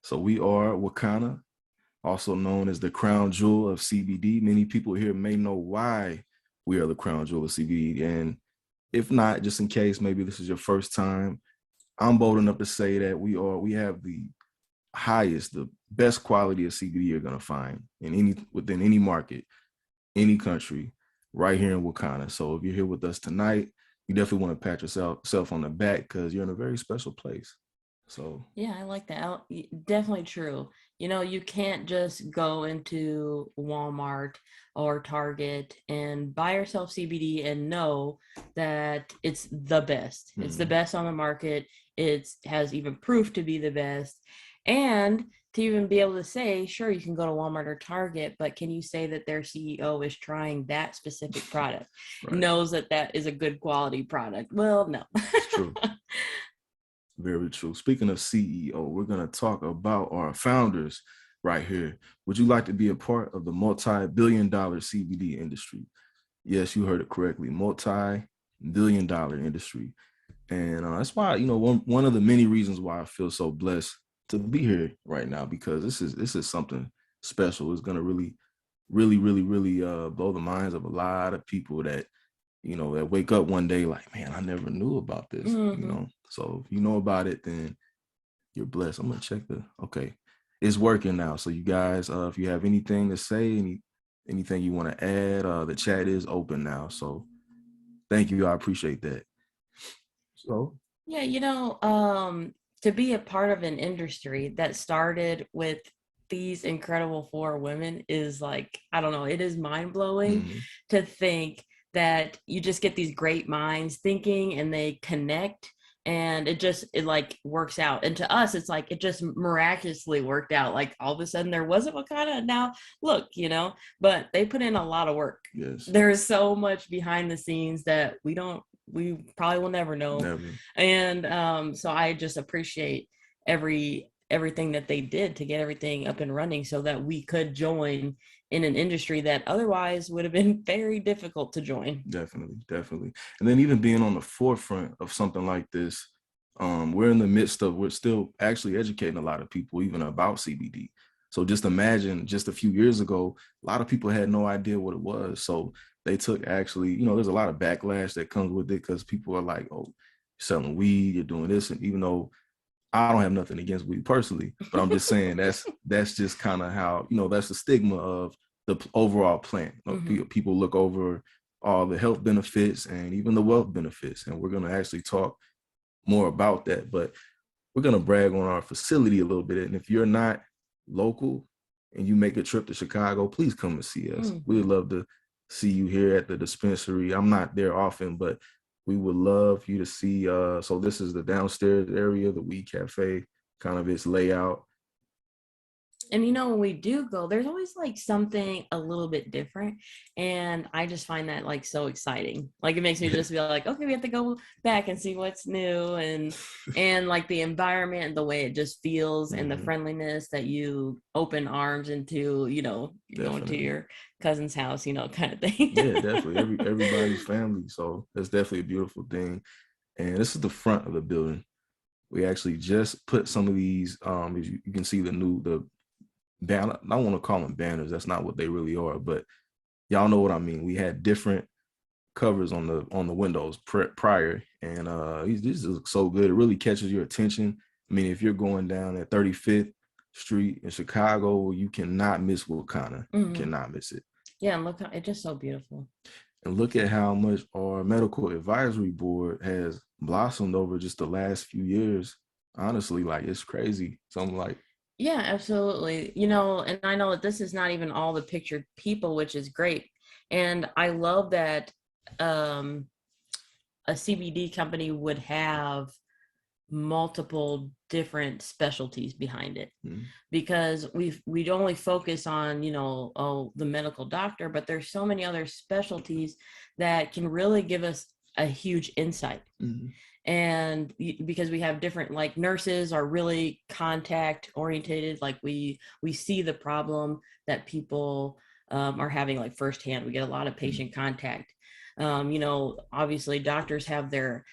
So we are Wakana, also known as the crown jewel of CBD. Many people here may know why we are the crown jewel of CBD. And if not, just in case maybe this is your first time, I'm bold enough to say that we have the highest, the best quality of CBD you're gonna find within any market, any country, right here in Wakanda. So if you're here with us tonight, you definitely want to pat yourself on the back because you're in a very special place. So Yeah, I like that. Definitely true. You can't just go into Walmart or Target and buy yourself CBD and know that it's the best. It's the best on the market. It has even proof to be the best. And to even be able to say, sure, you can go to Walmart or Target, but can you say that their CEO is trying that specific product, right, knows that that is a good quality product? Well, no. it's true. Very true. Speaking of CEO, we're going to talk about our founders right here. Would you like to be a part of the multi-billion-dollar CBD industry? Yes, you heard it correctly. Multi-billion-dollar industry. And that's why, one of the many reasons why I feel so blessed to be here right now, because this is something special. It's going to really, really, really, really blow the minds of a lot of people that that wake up one day like, man, I never knew about this. So if you know about it, then you're blessed. I'm gonna check okay. It's working now. So you guys, if you have anything to say, anything you want to add, the chat is open now. So thank you. I appreciate that. So Yeah, to be a part of an industry that started with these incredible four women is like, I don't know, it is mind blowing to think that you just get these great minds thinking and they connect and it like works out. And to us, it's like it just miraculously worked out. Like all of a sudden there wasn't Wakanda. Now look, but they put in a lot of work. yes, There's so much behind the scenes that we probably will never know. never. And so I just appreciate everything that they did to get everything up and running so that we could join in an industry that otherwise would have been very difficult to join. Definitely, definitely. And then even being on the forefront of something like this, we're still actually educating a lot of people even about CBD. So just imagine just a few years ago, a lot of people had no idea what it was. So they took actually, there's a lot of backlash that comes with it because people are like, oh, you're selling weed, you're doing this. And even though I don't have nothing against weed personally, but I'm just saying that's just kind of how, that's the stigma of the overall plant. People look over all the health benefits and even the wealth benefits. And we're going to actually talk more about that, but we're going to brag on our facility a little bit. And if you're not local and you make a trip to Chicago, please come and see us. We'd love to see you here at the dispensary. I'm not there often, but we would love you to see. So this is the downstairs area, the Weed Cafe, kind of its layout. And when we do go, there's always like something a little bit different. And I just find that like so exciting. Like it makes me just be like, okay, we have to go back and see what's new and like the environment and the way it just feels and the friendliness that you open arms into, you're going to your cousin's house, kind of thing. Yeah, definitely. Everybody's family. So that's definitely a beautiful thing. And this is the front of the building. We actually just put some of these, as you can see the banner. I don't want to call them banners. That's not what they really are, but y'all know what I mean. We had different covers on the windows prior, and these look so good. It really catches your attention. I mean, if you're going down at 35th Street in Chicago, you cannot miss Wakanda. You cannot miss it. Yeah, and look, it's just so beautiful. And look at how much our medical advisory board has blossomed over just the last few years. Honestly, like it's crazy. Something like yeah, absolutely. And I know that this is not even all the pictured people, which is great. And I love that a CBD company would have multiple different specialties behind it because we'd only focus on the medical doctor, but there's so many other specialties that can really give us a huge insight. And because we have different, like nurses are really contact orientated, like we see the problem that people are having like firsthand. We get a lot of patient contact. You know, obviously doctors have their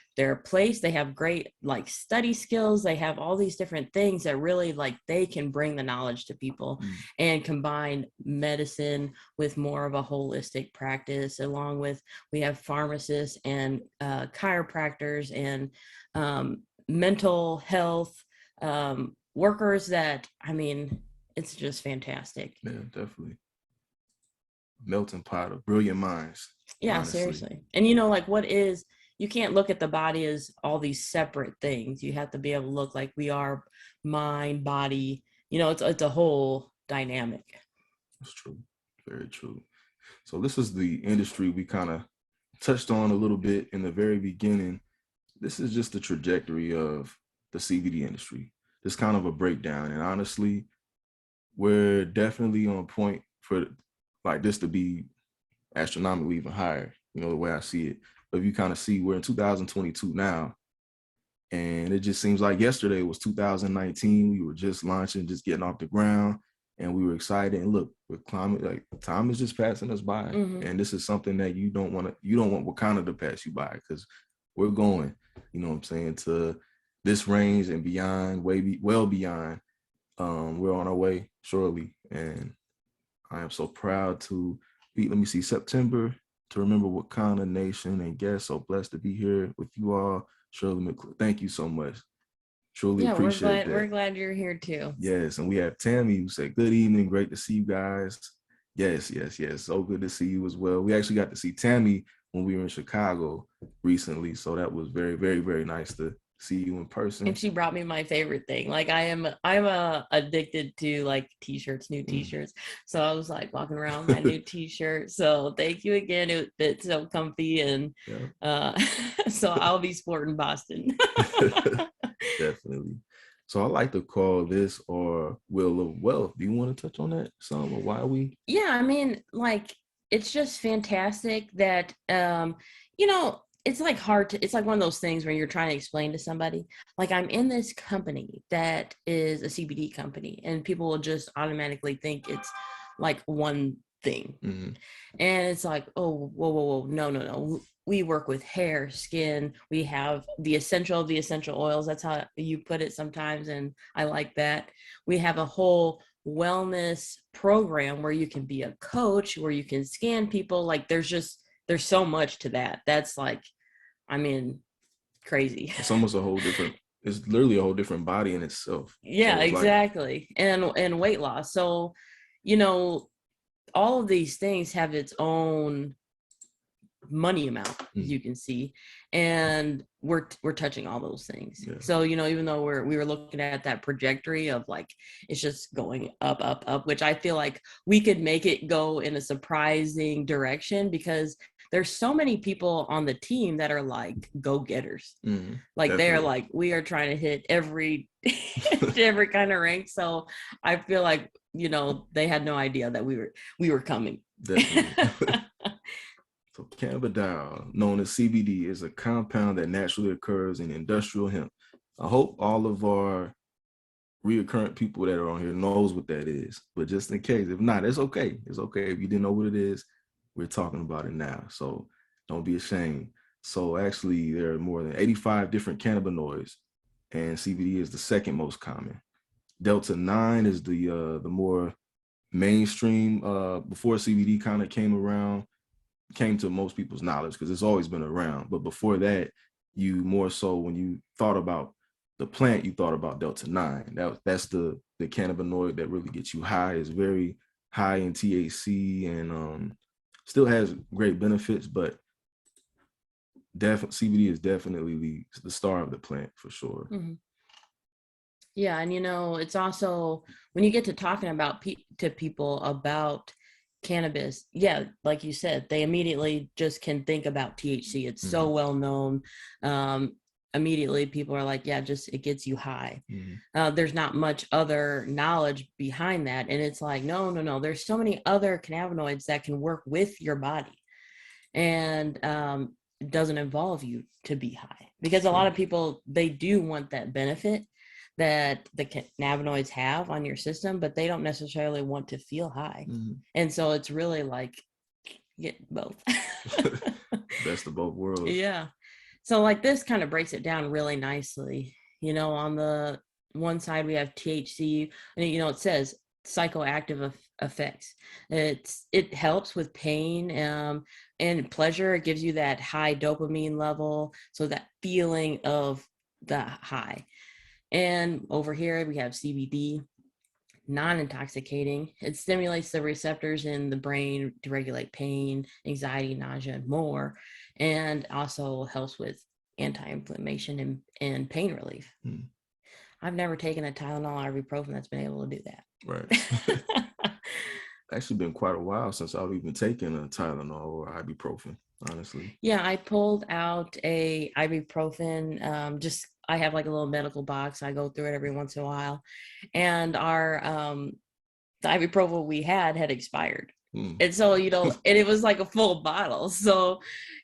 place. They have great like study skills. They have all these different things that really like they can bring the knowledge to people and combine medicine with more of a holistic practice. Along with, we have pharmacists and chiropractors and mental health workers that, I mean, it's just fantastic. Yeah, definitely. Melting pot of brilliant minds. Yeah, honestly. Seriously. And you know, like you can't look at the body as all these separate things. You have to be able to look like we are mind, body, you know, it's a whole dynamic. That's true. Very true. So this is the industry we kind of touched on a little bit in the very beginning. This is just the trajectory of the CBD industry. Just kind of a breakdown. And honestly, we're definitely on point for like this to be astronomically even higher, you know, the way I see it. But if you kind of see, we're in 2022 now, and it just seems like yesterday was 2019. We were just launching, just getting off the ground, and we were excited. And look, with climate, like time is just passing us by, and this is something that you don't want Wakanda to pass you by, because we're going, you know what I'm saying, to this range and beyond, well beyond. We're on our way shortly, and I am so proud to be, let me see, September, to remember Wakanda Nation and guests. So blessed to be here with you all. Shirley McClure, thank you so much. Truly appreciate that. We're glad you're here too. Yes, and we have Tammy who said, good evening, great to see you guys. Yes. So good to see you as well. We actually got to see Tammy when we were in Chicago recently. So that was very, very, very nice to see you in person. And she brought me my favorite thing. Like I'm addicted to like t-shirts, new t-shirts. So I was like walking around with my new t-shirt. So thank you again. It fits so comfy, and so I'll be sporting Boston. Definitely. So I like to call this our Wheel of Wealth. Do you want to touch on that some, or why we? Yeah, I mean, like, it's just fantastic that you know, it's like it's like one of those things where you're trying to explain to somebody, like, I'm in this company that is a CBD company, and people will just automatically think it's like one thing. And it's like, oh, whoa, no. We work with hair, skin. We have the essential of the essential oils. That's how you put it sometimes, and I like that. We have a whole wellness program where you can be a coach, where you can scan people. Like, there's so much to that. That's like, I mean, crazy. It's almost it's literally a whole different body in itself. Yeah, so exactly. Like... and weight loss. So, you know, all of these things have its own money amount, as you can see, and we're touching all those things. So, you know, even though we were looking at that trajectory of like, it's just going up, which I feel like we could make it go in a surprising direction, because there's so many people on the team that are like go-getters. Like, definitely. They're like, we are trying to hit every every kind of rank. So I feel like, you know, they had no idea that we were coming. Definitely. So cannabidiol, known as CBD, is a compound that naturally occurs in industrial hemp. I hope all of our recurrent people that are on here knows what that is, but just in case, if not, it's okay. It's okay. If you didn't know what it is, we're talking about it now. So don't be ashamed. So actually, there are more than 85 different cannabinoids, and CBD is the second most common. Delta-9 is the more mainstream. Before CBD kind of came to most people's knowledge, because it's always been around. But before that, you more so, when you thought about the plant, you thought about Delta-9. That's the cannabinoid that really gets you high. It's very high in THC and still has great benefits, but CBD is definitely the star of the plant for sure. Yeah, and you know, it's also, when you get to talking about to people about cannabis, yeah, like you said, they immediately just can think about THC. It's so well known. Immediately people are like, yeah, just it gets you high. There's not much other knowledge behind that, and it's like, no, there's so many other cannabinoids that can work with your body, and it doesn't involve you to be high, because a lot of people, they do want that benefit that the cannabinoids have on your system, but they don't necessarily want to feel high. And so it's really like, get both. Best of both worlds. Yeah. So like this kind of breaks it down really nicely. On the one side we have THC, and it says psychoactive effects. It helps with pain and pleasure. It gives you that high dopamine level, so that feeling of the high. And over here we have CBD, non-intoxicating. It stimulates the receptors in the brain to regulate pain, anxiety, nausea, and more, and also helps with anti-inflammation and pain relief. I've never taken a Tylenol or ibuprofen that's been able to do that. Right. Actually been quite a while since I've even taken a Tylenol or ibuprofen, honestly. Yeah, I pulled out a ibuprofen. I have like a little medical box. I go through it every once in a while, and the ibuprofen we had expired. And so, and it was like a full bottle. So,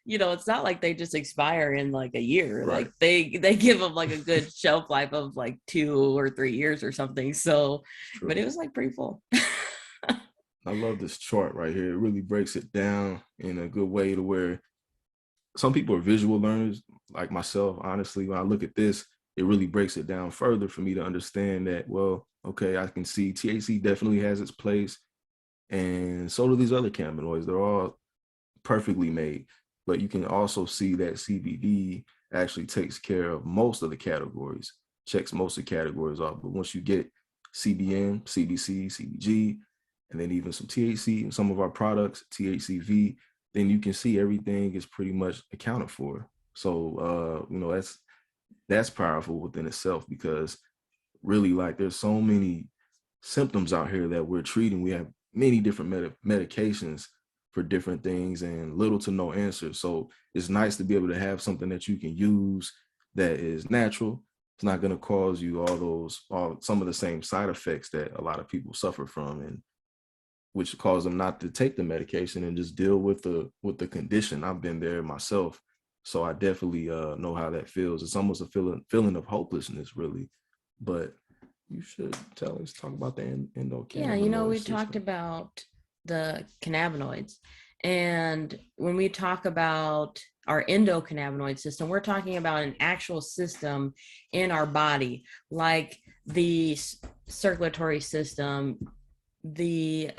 it's not like they just expire in like a year. Right. Like they give them like a good shelf life of like 2 or 3 years or something. So, but it was like pretty full. I love this chart right here. It really breaks it down in a good way to where some people are visual learners like myself. Honestly, when I look at this, it really breaks it down further for me to understand that, well, okay, I can see THC definitely has its place, and so do these other cannabinoids. They're all perfectly made, but you can also see that CBD actually takes care of most of the categories, checks most of the categories off. But once you get CBN, CBC, CBG, and then even some THC in some of our products, THCV, then you can see everything is pretty much accounted for. So, that's powerful within itself, because really, like, there's so many symptoms out here that we're treating. We have many different medications for different things and little to no answers. So it's nice to be able to have something that you can use that is natural. It's not going to cause you some of the same side effects that a lot of people suffer from, and which cause them not to take the medication and just deal with the condition. I've been there myself, so I definitely know how that feels. It's almost a feeling of hopelessness, really. But you should talk about the endocannabinoid. Yeah, we talked about the cannabinoids, and when we talk about our endocannabinoid system, we're talking about an actual system in our body, like the circulatory system, the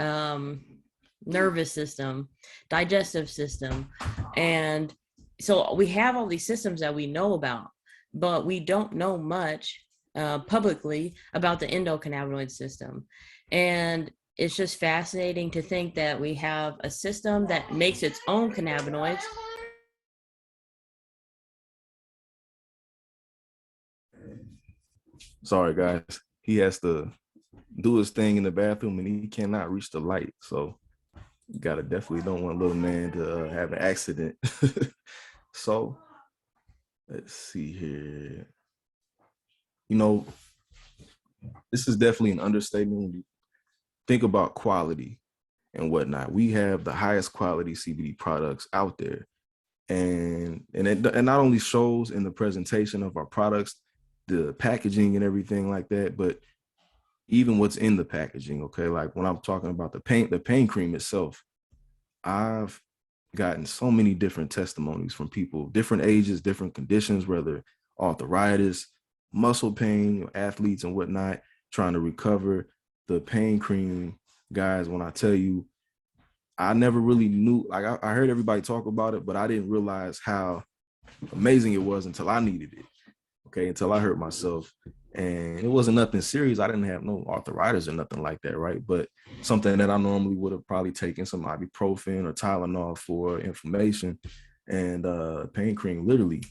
nervous system, digestive system. And so we have all these systems that we know about, but we don't know much publicly about the endocannabinoid system. And it's just fascinating to think that we have a system that makes its own cannabinoids. Sorry, guys. He has to do his thing in the bathroom and he cannot reach the light. So you gotta definitely don't want little man to have an accident. So let's see here. This is definitely an understatement when you think about quality and whatnot. We have the highest quality CBD products out there. And it not only shows in the presentation of our products, the packaging and everything like that, but even what's in the packaging. Okay, like when I'm talking about the pain cream itself, I've gotten so many different testimonies from people, different ages, different conditions, whether arthritis, muscle pain, athletes and whatnot, trying to recover. The pain cream, guys, when I tell you, I never really knew, like I heard everybody talk about it, but I didn't realize how amazing it was until I needed it. Okay, until I hurt myself. And it wasn't nothing serious. I didn't have no arthritis or nothing like that, right? But something that I normally would have probably taken some ibuprofen or Tylenol for inflammation, and pain cream, literally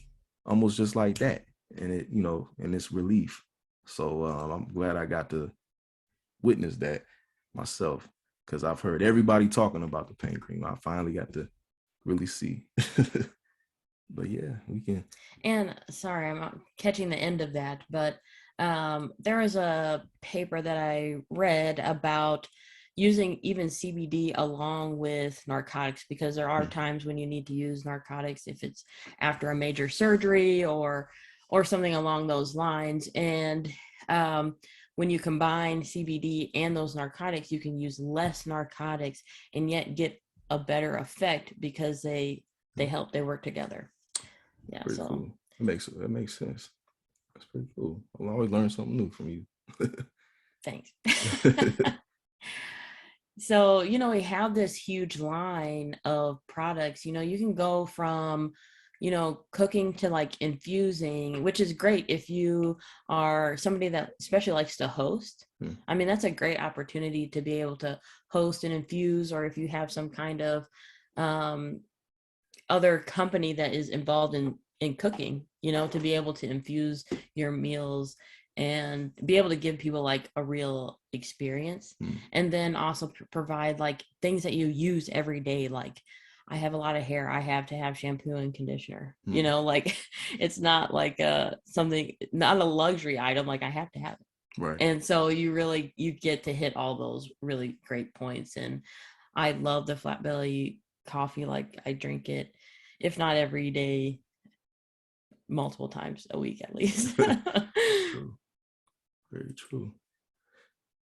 almost just like that. And and it's relief. So I'm glad I got to witness that myself, because I've heard everybody talking about the pain cream. I finally got to really see. But yeah, we can. And sorry, I'm not catching the end of that, but there was a paper that I read about using even CBD along with narcotics, because there are times when you need to use narcotics if it's after a major surgery or something along those lines. And when you combine CBD and those narcotics, you can use less narcotics and yet get a better effect, because they work together. Yeah. Pretty so cool. That makes sense. That's pretty cool. I'll always learn something new from you. Thanks. So, we have this huge line of products. You can go from, cooking to like infusing, which is great if you are somebody that especially likes to host. I mean, that's a great opportunity to be able to host and infuse, or if you have some kind of other company that is involved in cooking, to be able to infuse your meals and be able to give people like a real experience. And then also provide like things that you use every day. Like, I have a lot of hair, I have to have shampoo and conditioner. Like, it's not like something, not a luxury item, like I have to have it. Right. And so you get to hit all those really great points. And I love the flat belly coffee. Like, I drink it, if not every day, multiple times a week at least. True. Very true.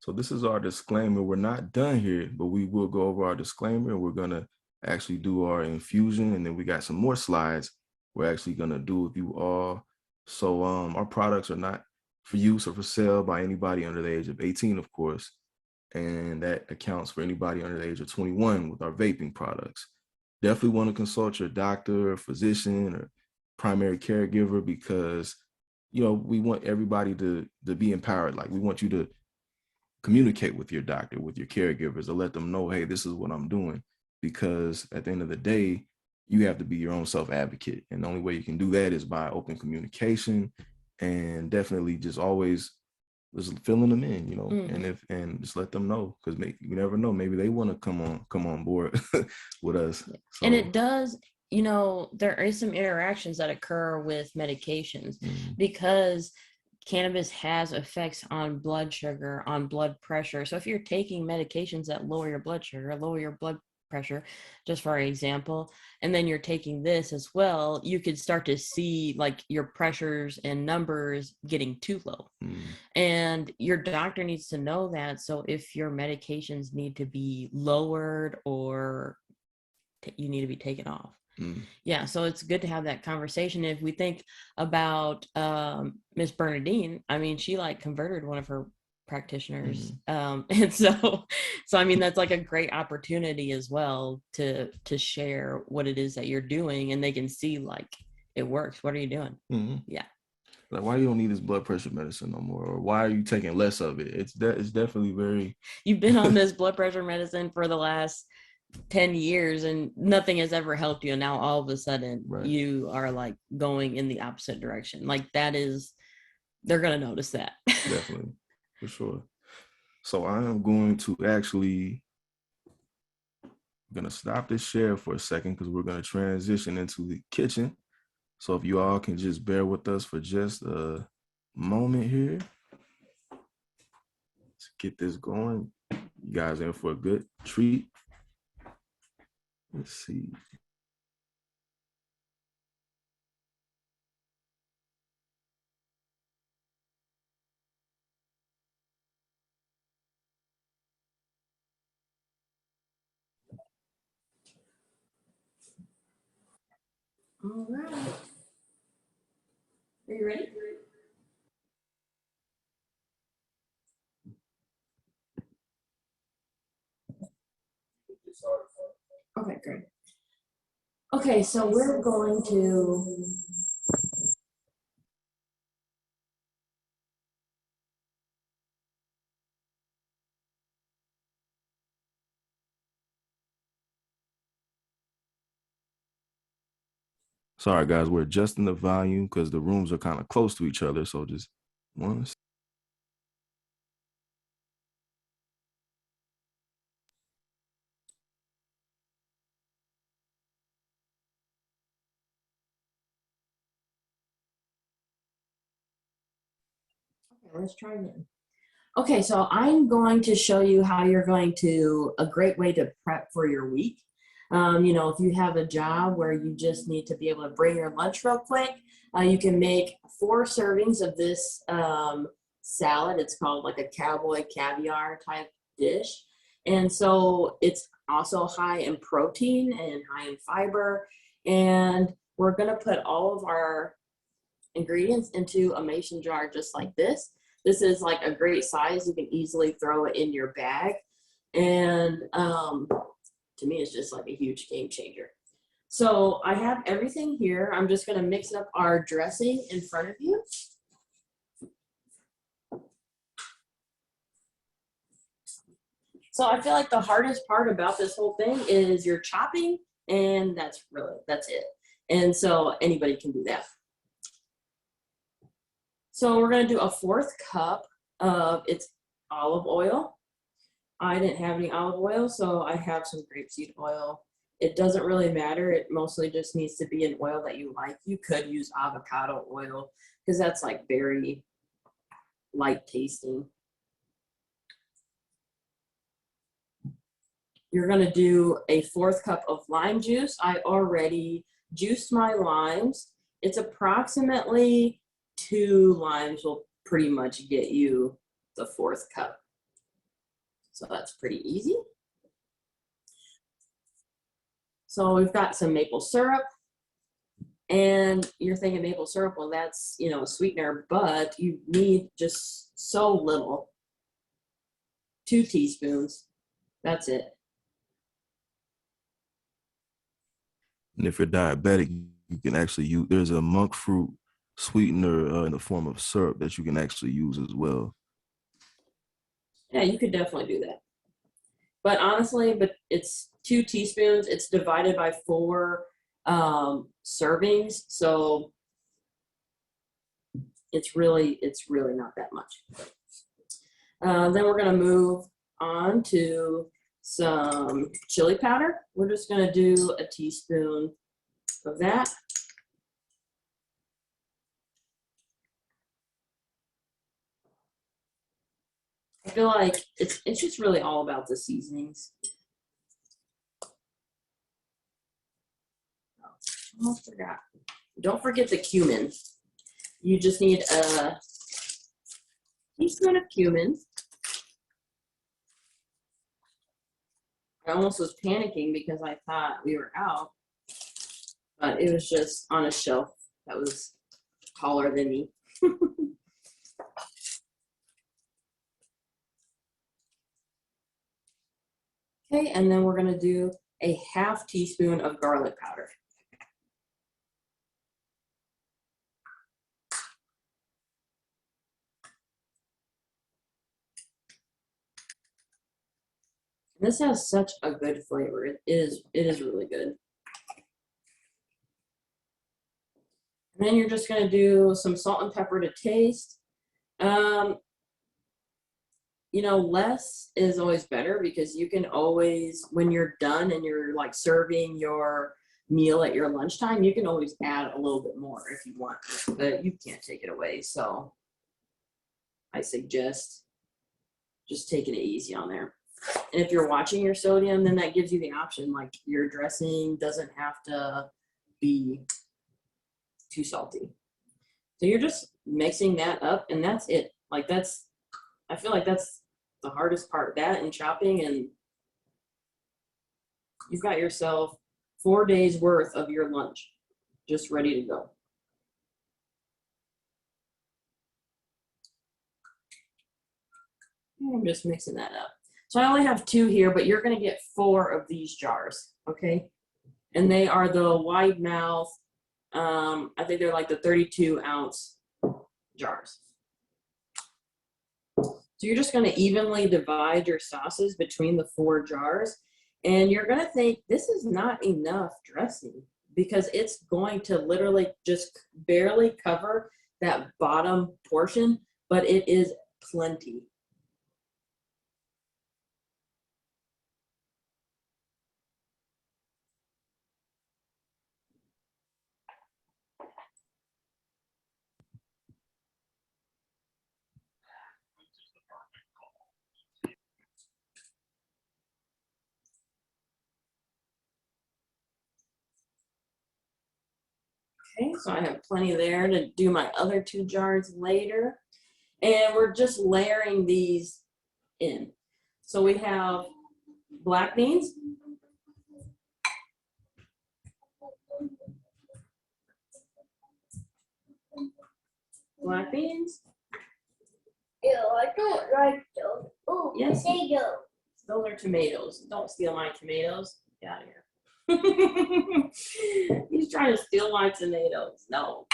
So this is our disclaimer. We're not done here, but we will go over our disclaimer. We're going to actually do our infusion, and then we got some more slides we're actually going to do with you all. So our products are not for use or for sale by anybody under the age of 18, of course. And that accounts for anybody under the age of 21 with our vaping products. Definitely want to consult your doctor or physician or primary caregiver, because we want everybody to be empowered. Like, we want you to communicate with your doctor, with your caregivers, to let them know, hey, this is what I'm doing. Because at the end of the day, you have to be your own self-advocate. And the only way you can do that is by open communication, and definitely just always just filling them in, and just let them know, because you never know, maybe they want to come on board with us. So. And it does, there is some interactions that occur with medications, because cannabis has effects on blood sugar, on blood pressure. So if you're taking medications that lower your blood sugar, lower your blood pressure, just for example, and then you're taking this as well, you could start to see like your pressures and numbers getting too low. And your doctor needs to know that. So if your medications need to be lowered, or you need to be taken off. Yeah, so it's good to have that conversation. If we think about Miss Bernadine, I mean, she like converted one of her practitioners, and so I mean, that's like a great opportunity as well to share what it is that you're doing, and they can see like it works. What are you doing? Yeah. Like, why you don't need this blood pressure medicine no more, or why are you taking less of it? It's definitely very. You've been on this blood pressure medicine for the last 10 years and nothing has ever helped you, and now all of a sudden you are like going in the opposite direction. Like, they're gonna notice that. Definitely, for sure. So I am going to actually stop this share for a second, because we're going to transition into the kitchen. So if you all can just bear with us for just a moment here to get this going. You guys are in for a good treat. Let's see. All right. Are you ready? Okay, great. Okay, so we're going to Sorry, guys, we're adjusting the volume because the rooms are kind of close to each other. So just one. Okay, let's try again. Okay, so I'm going to show you how you're going to, a great way to prep for your week. If you have a job where you just need to be able to bring your lunch real quick, you can make 4 servings of this salad. It's called like a cowboy caviar type dish. And so it's also high in protein and high in fiber. And we're gonna put all of our ingredients into a mason jar just like this. This is like a great size. You can easily throw it in your bag. And to me, it's just like a huge game changer. So I have everything here. I'm just gonna mix up our dressing in front of you. So I feel like the hardest part about this whole thing is your chopping, and that's it. And so anybody can do that. So we're gonna do a 1/4 cup of its olive oil. I didn't have any olive oil, so I have some grapeseed oil. It doesn't really matter. It mostly just needs to be an oil that you like. You could use avocado oil because that's like very light tasting. You're gonna do a 1/4 cup of lime juice. I already juiced my limes. It's approximately 2 limes will pretty much get you the 1/4 cup. So that's pretty easy. So we've got some maple syrup. And you're thinking maple syrup, well, that's, a sweetener, but you need just so little. 2 teaspoons. That's it. And if you're diabetic, you can actually use, there's a monk fruit sweetener in the form of syrup that you can actually use as well. Yeah, you could definitely do that. But honestly, it's 2 teaspoons. It's divided by 4 servings. So it's really not that much. Then we're gonna move on to some chili powder. We're just gonna do a teaspoon of that. I feel like it's just really all about the seasonings. Almost forgot. Don't forget the cumin. You just need a teaspoon of cumin. I almost was panicking because I thought we were out, but it was just on a shelf that was taller than me. Okay, and then we're gonna do a 1/2 teaspoon of garlic powder. This has such a good flavor. It is really good. And then you're just gonna do some salt and pepper to taste. Less is always better because you can always, when you're done and you're like serving your meal at your lunchtime, you can always add a little bit more if you want, but you can't take it away. So I suggest just taking it easy on there. And if you're watching your sodium, then that gives you the option, like your dressing doesn't have to be too salty. So you're just mixing that up and that's it. I feel like that's the hardest part, that and chopping, and you've got yourself 4 days worth of your lunch just ready to go. I'm just mixing that up. So I only have 2 here, but you're going to get 4 of these jars, okay? And they are the wide mouth, I think they're like the 32-ounce jars. So you're just going to evenly divide your sauces between the 4 jars. And you're going to think this is not enough dressing because it's going to literally just barely cover that bottom portion, but it is plenty. Okay, so I have plenty there to do my other 2 jars later. And we're just layering these in. So we have black beans, Black beans? Ew, I don't like those. Oh, yes. Potatoes. Those are tomatoes. Don't steal my tomatoes. Get out of here. He's trying to steal my tomatoes. No.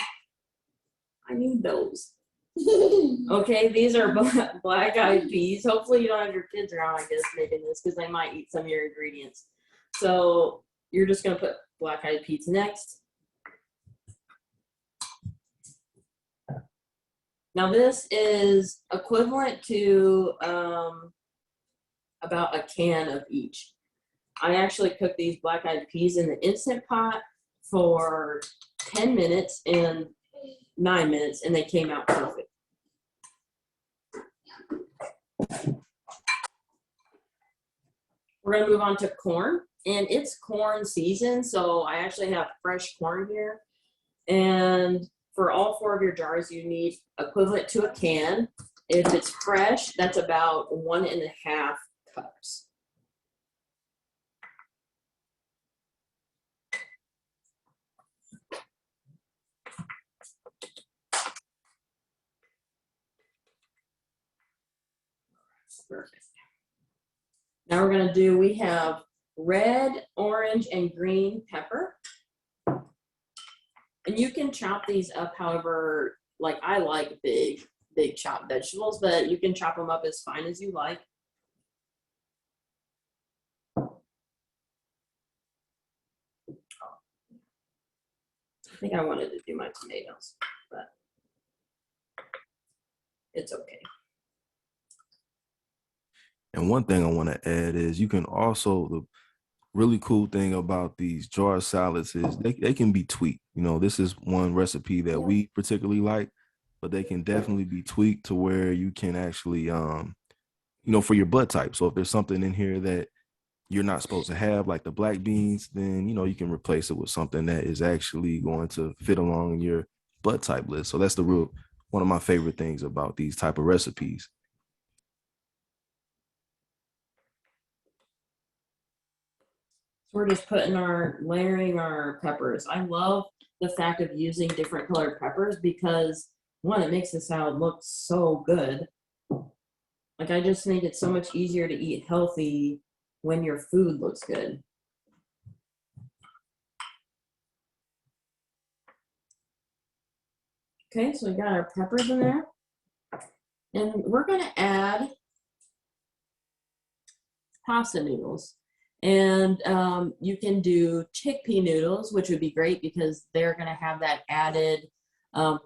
I need those. Okay, these are black-eyed peas. Hopefully you don't have your kids around, I guess, making this, because they might eat some of your ingredients. So you're just going to put black-eyed peas next. Now this is equivalent to about a can of each. I actually cooked these black-eyed peas in the Instant Pot for 10 minutes and 9 minutes, and they came out perfect. We're gonna move on to corn, and it's corn season, so I actually have fresh corn here. And for all 4 of your jars, you need equivalent to a can. If it's fresh, that's about 1.5 cups. Perfect. Now we're gonna do, we have red, orange, and green pepper. And you can chop these up however, like I like big chopped vegetables, but you can chop them up as fine as you like. I think I wanted to do my tomatoes, but it's okay. And one thing I want to add is you can also, the really cool thing about these jar salads is they can be tweaked. You know, this is one recipe that we particularly like, but they can definitely be tweaked to where you can actually, you know, for your blood type. So if there's something in here that you're not supposed to have, like the black beans, then, you know, you can replace it with something that is actually going to fit along in your blood type list. So that's the real, one of my favorite things about these type of recipes. We're just layering our peppers. I love the fact of using different colored peppers because, one, it makes the salad look so good. Like, I just think it's so much easier to eat healthy when your food looks good. Okay, so we got our peppers in there. And we're gonna add pasta noodles. And you can do chickpea noodles, which would be great because they're going to have that added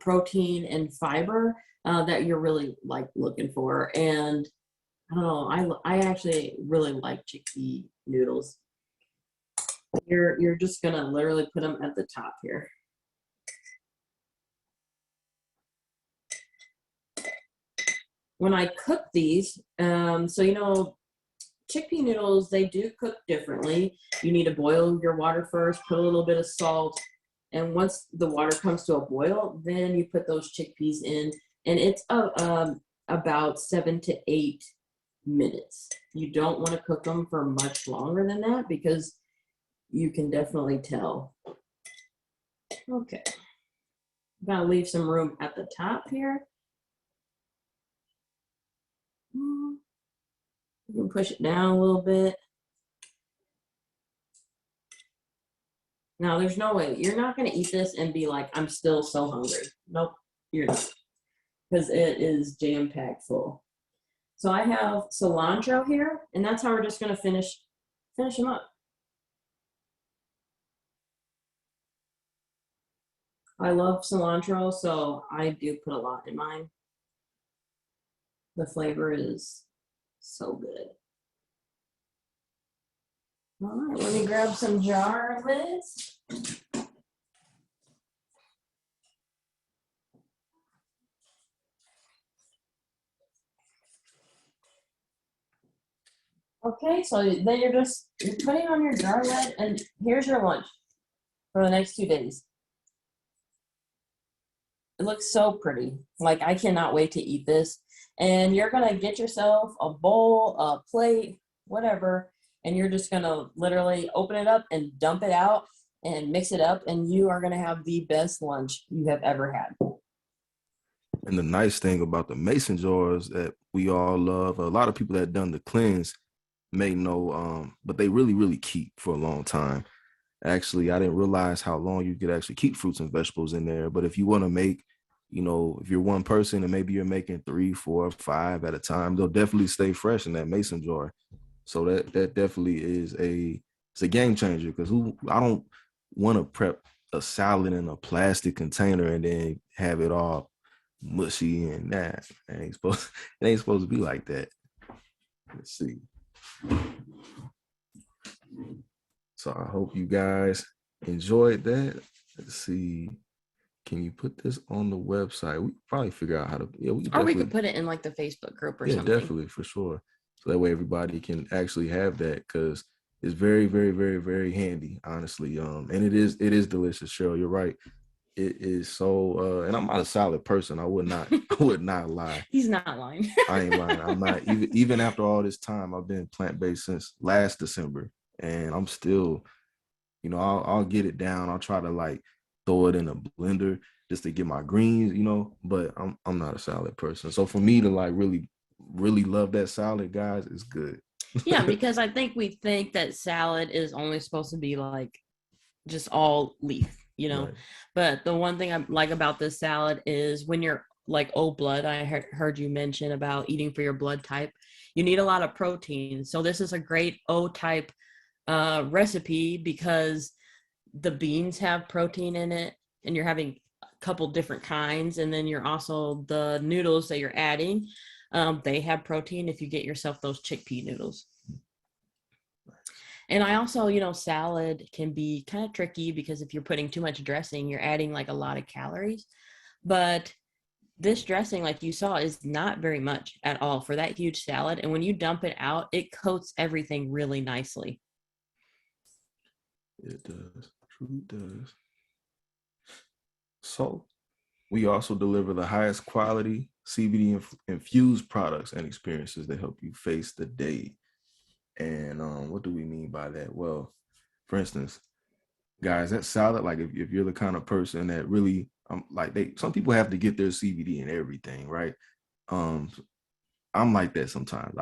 protein and fiber that you're really like looking for. And I don't know, I actually really like chickpea noodles. You're just going to literally put them at the top here. When I cook these, so you know, chickpea noodles, they do cook differently. You need to boil your water first, put a little bit of salt, and once the water comes to a boil, then you put those chickpeas in, and it's about 7 to 8 minutes. You don't want to cook them for much longer than that because you can definitely tell. Okay, I'm gonna leave some room at the top here. You can push it down a little bit. Now, there's no way. You're not going to eat this and be like, I'm still so hungry. Nope, you're not. Because it is jam-packed full. So I have cilantro here, and that's how we're just going to finish them up. I love cilantro, so I do put a lot in mine. The flavor is so good. All right, let me grab some jar lids. Okay, so then you're putting on your jar lid, and here's your lunch for the next 2 days. It looks so pretty. Like, I cannot wait to eat this. And you're gonna get yourself a bowl, a plate, whatever, and you're just gonna literally open it up and dump it out and mix it up, and you are gonna have the best lunch you have ever had. And the nice thing about the mason jars that we all love, a lot of people that done the cleanse may know, but they really, really keep for a long time. Actually, I didn't realize how long you could actually keep fruits and vegetables in there. But if you want to make, if you're one person and maybe you're making 3, 4, 5 at a time, they'll definitely stay fresh in that mason jar. So that definitely is it's a game changer, because I don't want to prep a salad in a plastic container and then have it all mushy and that. It ain't supposed to be like that. Let's see. So I hope you guys enjoyed that. Let's see. Can you put this on the website? We probably figure out how to. Yeah, we could put it in like the Facebook group or something. Yeah, definitely, for sure. So that way everybody can actually have that, because it's very, very, very, very handy, honestly. And it is delicious, Cheryl. You're right. It is so. And I'm not a salad person. I would not lie. He's not lying. I ain't lying. I'm not even after all this time. I've been plant-based since last December, and I'm still, I'll get it down. I'll try to like throw it in a blender just to get my greens, but I'm not a salad person. So for me to like really, really love that salad, guys, is good. Yeah, because I think we think that salad is only supposed to be like just all leaf, Right. But the one thing I like about this salad is when you're like O blood, I heard you mention about eating for your blood type, you need a lot of protein. So this is a great O type recipe, because the beans have protein in it, and you're having a couple different kinds, and then you're also the noodles that you're adding, they have protein if you get yourself those chickpea noodles. And I also, salad can be kind of tricky, because if you're putting too much dressing, you're adding like a lot of calories. But this dressing, like you saw, is not very much at all for that huge salad. And when you dump it out, it coats everything really nicely. It does. Truly does. So we also deliver the highest quality CBD infused products and experiences that help you face the day. And what do we mean by that? Well, for instance, guys, that salad, like if you're the kind of person that really some people have to get their CBD in everything, right? I'm like that sometimes.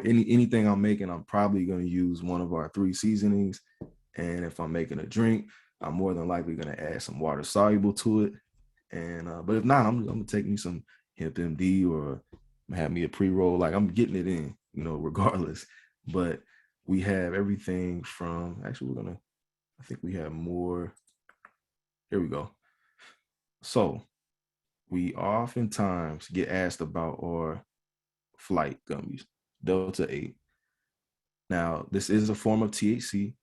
Anything I'm making, I'm probably going to use one of our 3 seasonings. And if I'm making a drink, I'm more than likely going to add some water soluble to it. And but if not, I'm gonna take me some Hemp MD or have me a pre-roll. Like, I'm getting it in, regardless. But we have everything from, actually, I think we have more. Here we go. So we oftentimes get asked about our flight gummies, Delta 8. Now, this is a form of THC,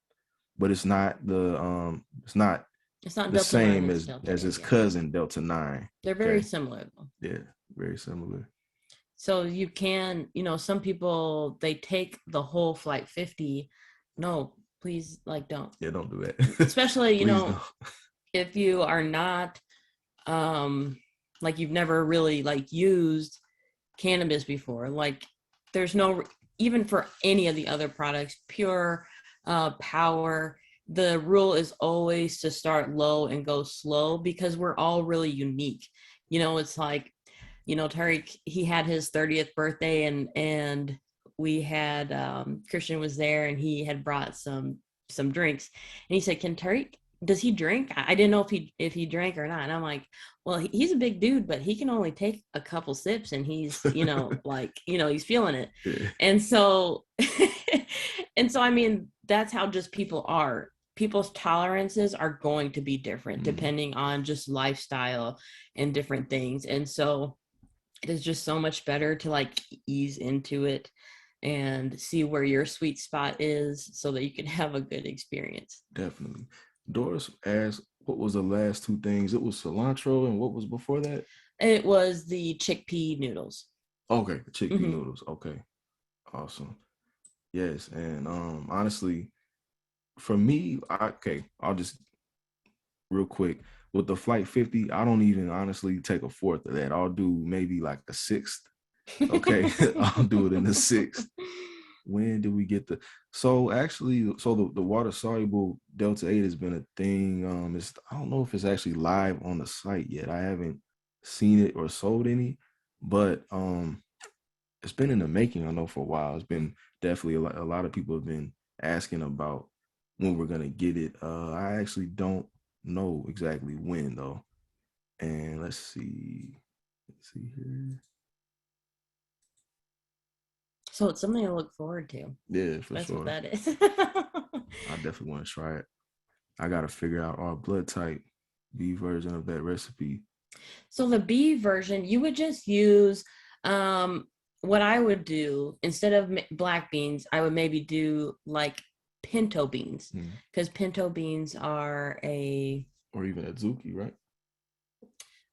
but it's not the same as its cousin, Delta 9. They're very similar, though. Yeah, very similar. So you can, some people, they take the whole flight 50. No, please, don't. Yeah, don't do that. Especially, if you are not, you've never really used cannabis before. There's no, even for any of the other products, Pure, Power, the rule is always to start low and go slow, because we're all really unique. It's like, Tarique, he had his 30th birthday, and we had Christian was there, and he had brought some drinks, and he said, "Can Tarique, does he drink?" I didn't know if he drank or not. And I'm like, well, he's a big dude, but he can only take a couple sips, and he's, he's feeling it. Yeah. And so, I mean, that's how just people are. People's tolerances are going to be different depending on just lifestyle and different things. And so it is just so much better to ease into it and see where your sweet spot is, so that you can have a good experience. Definitely. Doris asked, what was the last 2 things? It was cilantro, and what was before that? It was the chickpea noodles. Okay, chickpea noodles. Okay, awesome. Yes, and honestly, for me, I'll just real quick with the flight 50. I don't even honestly take a fourth of that. I'll do maybe like a sixth. Okay, I'll do it in the 6th. When do we get so the water soluble Delta 8 has been a thing. I don't know if it's actually live on the site yet. I haven't seen it or sold any, but it's been in the making. I know for a while. It's been definitely a lot of people have been asking about when we're gonna get it. I actually don't know exactly when though. And let's see here. So it's something to look forward to. Yeah, for That's sure. what that is. I definitely want to try it. I gotta figure out our blood type, B version of that recipe. So the B version, you would just use what I would do instead of black beans, I would maybe do like pinto beans, because pinto beans are or even Azuki, right?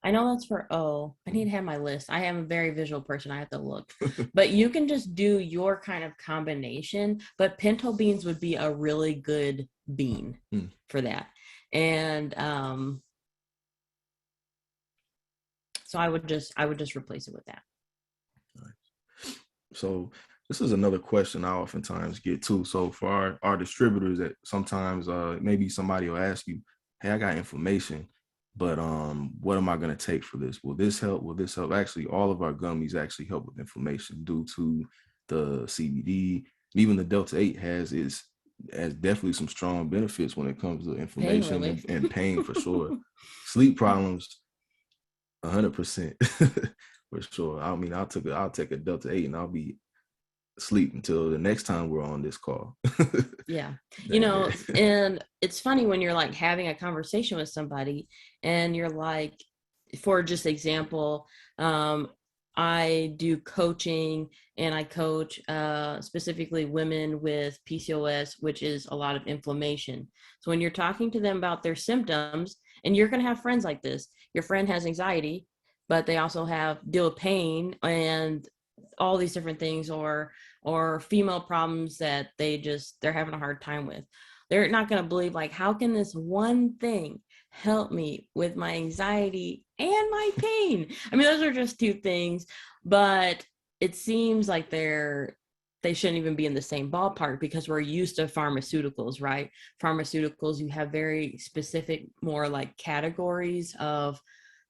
I know that's for O. I need to have my list. I am a very visual person. I have to look. But you can just do your kind of combination. But pinto beans would be a really good bean for that. And so I would just replace it with that. So this is another question I oftentimes get too. So for our distributors, that sometimes maybe somebody will ask you, hey, I got inflammation, but what am I going to take for this? Will this help? Will this help? Actually, all of our gummies actually help with inflammation due to the CBD. Even the Delta 8 has definitely some strong benefits when it comes to inflammation and pain for sure. Sleep problems, 100% for sure. I mean, I'll take a Delta 8 and I'll be asleep until the next time we're on this call. Yeah. And it's funny when you're like having a conversation with somebody and you're like, for just example, I do coaching and I coach specifically women with PCOS, which is a lot of inflammation. So when you're talking to them about their symptoms, and you're going to have friends like this, your friend has anxiety, but they also deal with pain and all these different things, or female problems that they're having a hard time with. They're not going to believe, like, how can this one thing help me with my anxiety and my pain? I mean, those are just two things, but it seems like they shouldn't even be in the same ballpark because we're used to pharmaceuticals, right? Pharmaceuticals, you have very specific, more like categories of,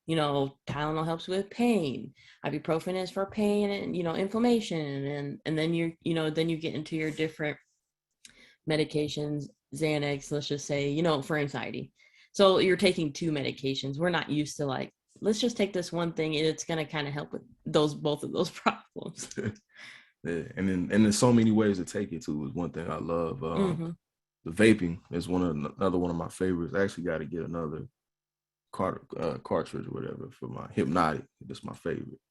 Tylenol helps with pain, ibuprofen is for pain and, inflammation. And then then you get into your different medications, Xanax, let's just say, for anxiety. So you're taking two medications. We're not used to, like, let's just take this one thing and it's going to kind of help with both of those problems. Yeah. And there's so many ways to take it too is one thing I love. The vaping is another one of my favorites. I actually got to get another cartridge or whatever for my hypnotic. That's my favorite.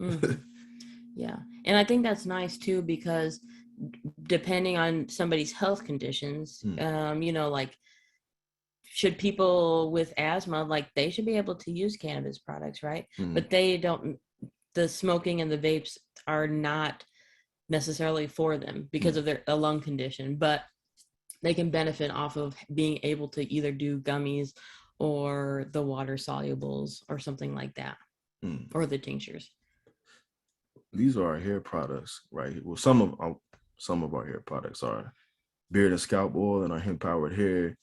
Yeah. And I think that's nice too, because depending on somebody's health conditions, like, should people with asthma, like, they should be able to use cannabis products, right? But they don't. The smoking and the vapes are not necessarily for them because of a lung condition, but they can benefit off of being able to either do gummies or the water solubles or something like that, or the tinctures. These are our hair products, right? Well, some of our hair products are beard and scalp oil and our hemp powered hair.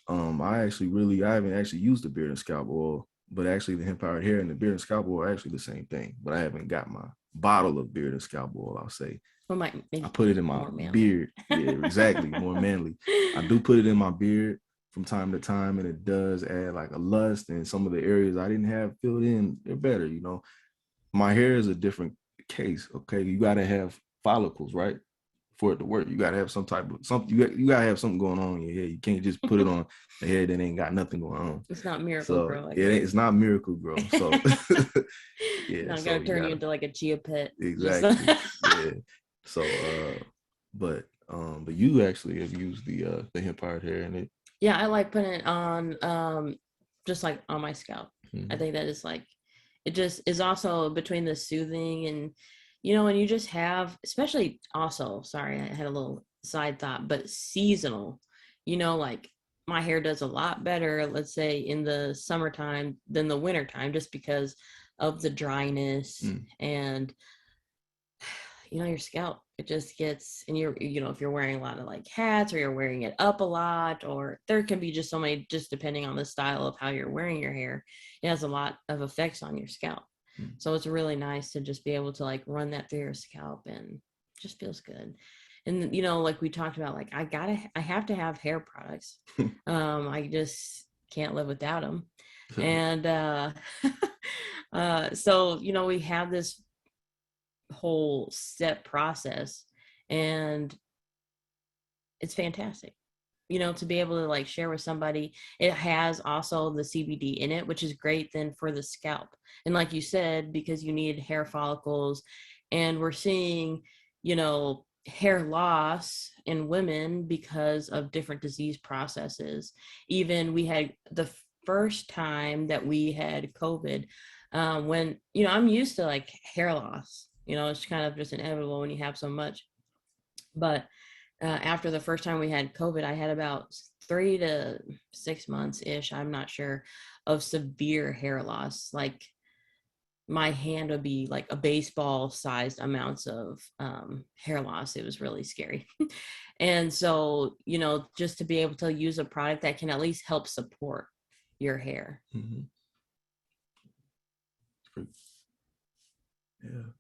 I haven't actually used the beard and scalp oil, but actually the hemp powered hair and the beard and scalp oil are actually the same thing. But I haven't got my bottle of beard and scalp oil, I'll say. Well, I put it in my beard. Yeah, exactly. More manly. I do put it in my beard from time to time, and it does add like a lust, and some of the areas I didn't have filled in, they're better. My hair is a different case. Okay, you got to have follicles, right, for it to work. You got to have some type of something. You got to have something going on in your hair. You can't just put it on the hair that ain't got nothing going on. It's not Miracle-Gro. It's not Miracle-Gro. So yeah, I'm gonna turn you into like a chia pet. Exactly. Yeah. So, but you actually have used the hemp powered hair in it. Yeah, I like putting it on, just like on my scalp. I think that is like, it just is also between the soothing and, and you just have, especially also, sorry, I had a little side thought, but seasonal, like my hair does a lot better, let's say in the summertime than the wintertime, just because of the dryness and, your scalp, it just gets, and if you're wearing a lot of like hats or you're wearing it up a lot, or there can be just so many, just depending on the style of how you're wearing your hair, it has a lot of effects on your scalp. So it's really nice to just be able to like run that through your scalp, and just feels good. And like we talked about, like I have to have hair products. I just can't live without them. And so we have this whole step process, and it's fantastic to be able to like share with somebody. It has also the CBD in it, which is great then for the scalp. And like you said, because you need hair follicles, and we're seeing hair loss in women because of different disease processes. Even we had the first time that we had COVID, when I'm used to like hair loss. It's kind of just inevitable when you have so much. But after the first time we had COVID, I had about 3 to 6 months ish, I'm not sure, of severe hair loss. Like my hand would be like a baseball sized amounts of hair loss. It was really scary. And so, just to be able to use a product that can at least help support your hair. Yeah,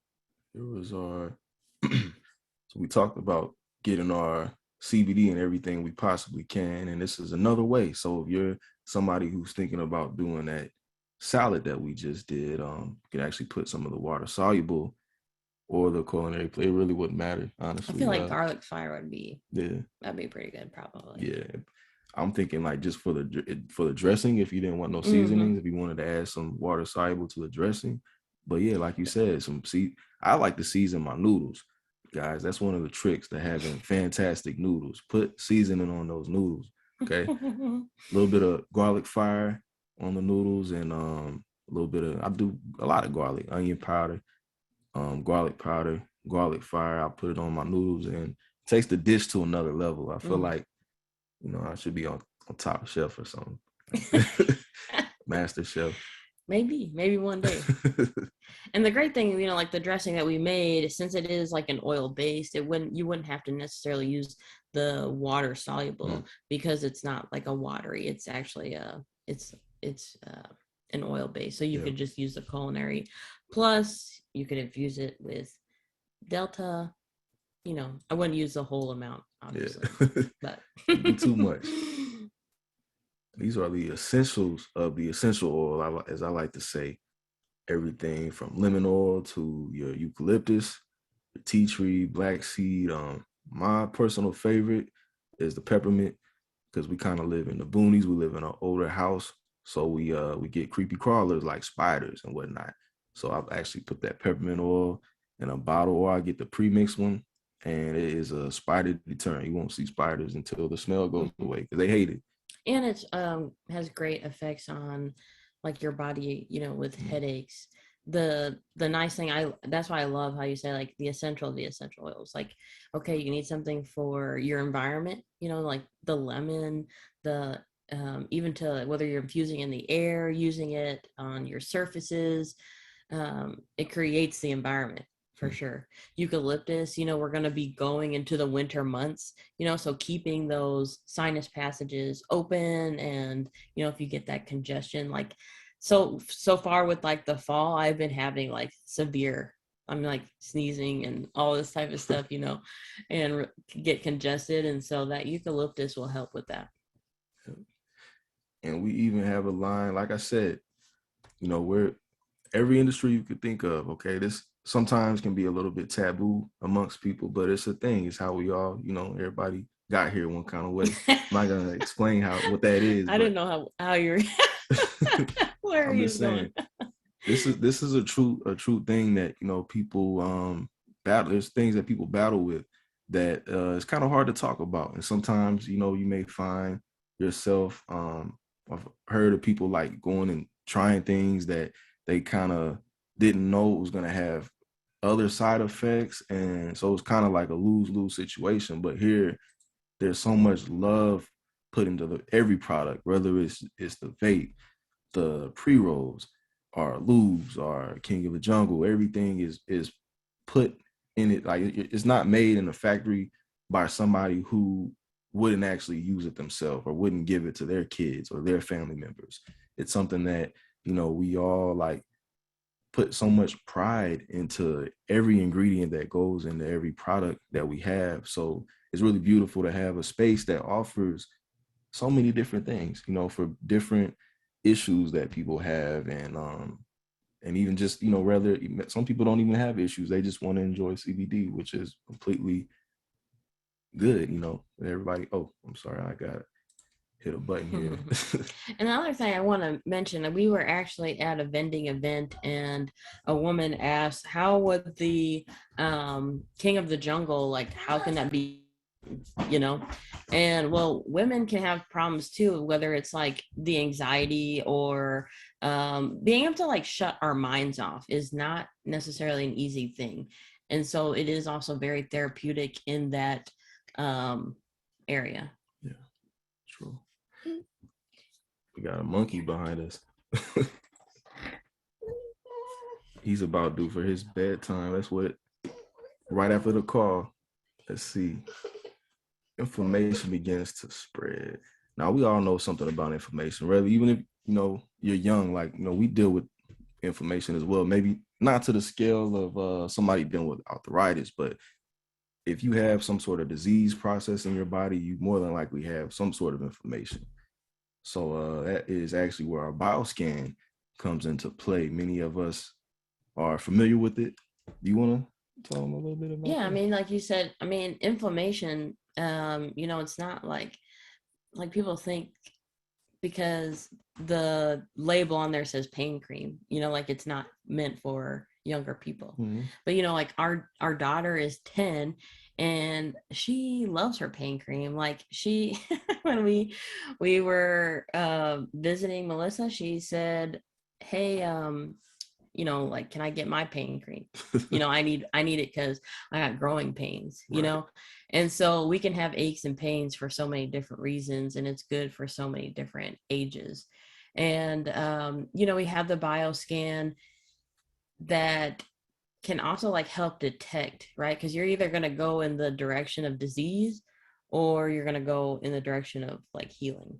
it was our so we talked about getting our CBD and everything we possibly can, and this is another way. So if you're somebody who's thinking about doing that salad that we just did, you can actually put some of the water soluble or the culinary plate. It really wouldn't matter, honestly. I feel like garlic fire would be, yeah, that'd be pretty good, probably. Yeah, I'm thinking like just for the dressing, if you didn't want no seasonings, if you wanted to add some water soluble to the dressing. But yeah, like you said, I like to season my noodles, guys. That's one of the tricks to having fantastic noodles. Put seasoning on those noodles. Okay, a little bit of garlic fire on the noodles, and a little bit of, I do a lot of garlic, onion powder, garlic powder, garlic fire. I'll put it on my noodles, and it takes the dish to another level. I feel like I should be on top shelf or something. Master chef. Maybe one day. And the great thing, like the dressing that we made, since it is like an oil based, you wouldn't have to necessarily use the water soluble because it's not like a watery. It's actually it's an oil base. So you could just use the culinary. Plus, you could infuse it with Delta. I wouldn't use the whole amount, obviously, but too much. These are the essentials of the essential oil, as I like to say. Everything from lemon oil to your eucalyptus, your tea tree, black seed. My personal favorite is the peppermint, because we kind of live in the boonies. We live in an older house, so we get creepy crawlers like spiders and whatnot. So I've actually put that peppermint oil in a bottle, or I get the pre-mixed one, and it is a spider deterrent. You won't see spiders until the smell goes away, because they hate it. And it has great effects on like your body, with headaches. The nice thing, that's why I love how you say like the essential oils. Like, okay, you need something for your environment, like the lemon, the even to whether you're infusing in the air, using it on your surfaces, it creates the environment. For sure. Eucalyptus, we're going to be going into the winter months, so keeping those sinus passages open, and, if you get that congestion, like so far with like the fall, I've been having like I'm like sneezing and all this type of stuff, and get congested. And so that eucalyptus will help with that. And we even have a line, like I said, we're every industry you could think of. Okay, this sometimes can be a little bit taboo amongst people, but it's a thing. It's how we all, everybody got here one kind of way. I'm not gonna explain what that is. I didn't know how you're. Where are you going? This is a true thing that people battle. There's things that people battle with that it's kind of hard to talk about, and sometimes you may find yourself. I've heard of people like going and trying things that they kind of didn't know it was going to have other side effects. And so it's kind of like a lose-lose situation. But here, there's so much love put into every product, whether it's the vape, the pre-rolls, or lubes, or King of the Jungle. Everything is put in it. Like it's not made in a factory by somebody who wouldn't actually use it themselves or wouldn't give it to their kids or their family members. It's something that, we all like put so much pride into every ingredient that goes into every product that we have. So it's really beautiful to have a space that offers so many different things, you know, for different issues that people have. And even just, you know, rather, some people don't even have issues. They just want to enjoy CBD, which is completely good, you know. Everybody, oh, I'm sorry, I got hit a button here. And the other thing I want to mention, we were actually at a vending event, and a woman asked, how would the king of the jungle, like, how can that be, you know? And well, women can have problems too, whether it's like the anxiety or being able to like shut our minds off is not necessarily an easy thing. And so it is also very therapeutic in that area. Yeah, true. We got a monkey behind us. He's about due for his bedtime. That's what, right after the call. Let's see. Information begins to spread. Now, we all know something about information, rather, even if, you know, you're young, like, you know, we deal with information as well. Maybe not to the scale of somebody dealing with arthritis, but if you have some sort of disease process in your body, you more than likely have some sort of information. So that is actually where our bioscan comes into play. Many of us are familiar with it. Do you want to tell them a little bit about that? I mean, like you said, I mean, inflammation, you know, it's not like people think because the label on there says pain cream, you know, like it's not meant for younger people. Mm-hmm. But, you know, like our daughter is 10 and she loves her pain cream. Like she, when we were visiting Melissa, she said, hey, you know, like, can I get my pain cream? You know, I need it because I got growing pains, you know? And so we can have aches and pains for so many different reasons, and it's good for so many different ages. And, you know, we have the bioscan that can also like help detect, right? Because you're either going to go in the direction of disease or you're going to go in the direction of like healing.